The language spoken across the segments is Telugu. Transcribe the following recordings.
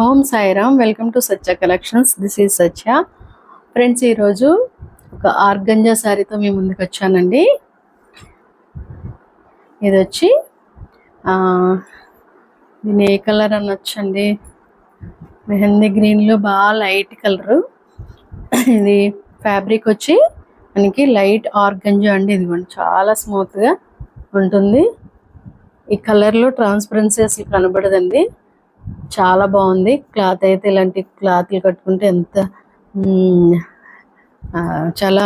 Om Sairam. Welcome to Satya collections. This is Satya. Friends, ఈరోజు ఒక ఆర్గంజా శారీతో మీ ముందుకు వచ్చానండి. ఇది వచ్చి దీని ఏ కలర్ అనొచ్చండి, మెహందీ గ్రీన్లో బాగా లైట్ కలరు. ఇది ఫ్యాబ్రిక్ వచ్చి మనకి లైట్ ఆర్గంజా అండి. ఇదిగోండి, చాలా స్మూత్గా ఉంటుంది. ఈ కలర్లో ట్రాన్స్పరెన్సీ అసలు కనబడదండి. చాలా బాగుంది క్లాత్ అయితే. ఇలాంటి క్లాత్లు కట్టుకుంటే ఎంత చాలా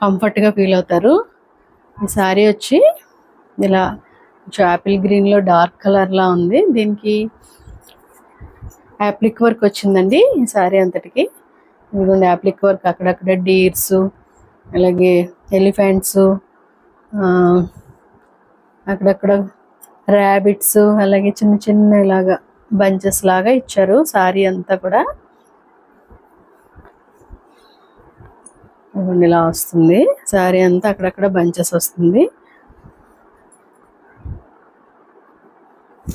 కంఫర్ట్గా ఫీల్ అవుతారు. ఈ శారీ వచ్చి ఇలా యాపిల్ గ్రీన్లో డార్క్ కలర్లా ఉంది. దీనికి యాప్లిక్ వర్క్ వచ్చిందండి ఈ శారీ అంతటికి. ఇదిగోండి యాప్లిక్ వర్క్, అక్కడక్కడ డీర్స్, అలాగే ఎలిఫెంట్స్, అక్కడక్కడ ర్యాబిట్స్, అలాగే చిన్న చిన్న ఇలాగా బంచెస్ లాగా ఇచ్చారు. శారీ అంతా కూడా ఇలా వస్తుంది. శారీ అంతా అక్కడక్కడ బంచెస్ వస్తుంది.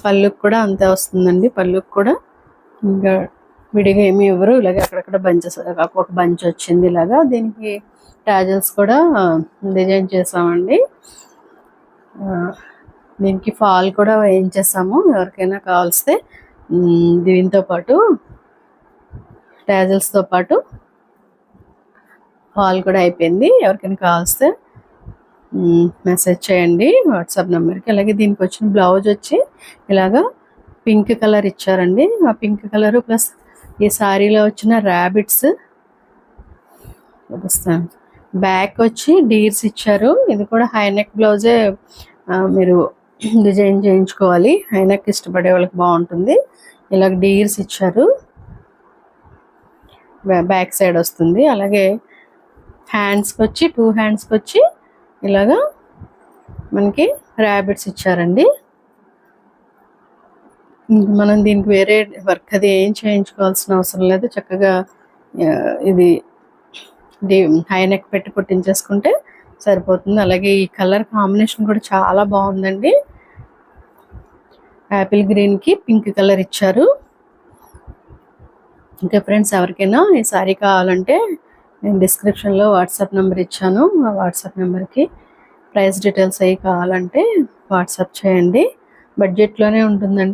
పళ్ళుకి కూడా అంతే వస్తుందండి. పళ్ళుకి కూడా ఇంకా విడిగా ఏమి ఇవ్వరు. ఇలాగే అక్కడక్కడ బంచెస్, ఒక బంచ్ వచ్చింది ఇలాగా. దీనికి టాజల్స్ కూడా డిజైన్ చేసామండి. దీనికి ఫాల్ కూడా వేయించేసాము. ఎవరికైనా కావాల్స్తే దీంతో పాటు టాజల్స్తో పాటు ఫాల్ కూడా అయిపోయింది. ఎవరికైనా కావాల్స్తే మెసేజ్ చేయండి వాట్సాప్ నెంబర్కి. అలాగే దీనికి వచ్చిన బ్లౌజ్ వచ్చి ఇలాగా పింక్ కలర్ ఇచ్చారండి. ఆ పింక్ కలరు ప్లస్ ఈ శారీలో వచ్చిన ర్యాబిట్స్ చూపిస్తాను. బ్యాక్ వచ్చి డీర్స్ ఇచ్చారు. ఇది కూడా హైనెక్ బ్లౌజే మీరు డిజైన్ చేయించుకోవాలి. హైనెక్ ఇష్టపడే వాళ్ళకి బాగుంటుంది. ఇలా డీర్స్ ఇచ్చారు, బ్యాక్ సైడ్ వస్తుంది. అలాగే హ్యాండ్స్కి వచ్చి 2 హ్యాండ్స్కి వచ్చి ఇలాగా మనకి ర్యాబిట్స్ ఇచ్చారండి. మనం దీనికి వేరే వర్క్ అది ఏం చేయించుకోవాల్సిన అవసరం లేదు. చక్కగా ఇది హైనెక్ పెట్టి కుట్టించేసుకుంటే సరిపోతుంది. అలాగే ఈ కలర్ కాంబినేషన్ కూడా చాలా బాగుందండి. యాపిల్ గ్రీన్కి పింక్ కలర్ ఇచ్చారు. ఇంకా ఫ్రెండ్స్, ఎవరికైనా ఈ శారీ కావాలంటే నేను డిస్క్రిప్షన్లో వాట్సాప్ నెంబర్ ఇచ్చాను. ఆ వాట్సాప్ నెంబర్కి ప్రైస్ డీటెయిల్స్ అవి కావాలంటే వాట్సాప్ చేయండి. బడ్జెట్లోనే ఉంటుందండి.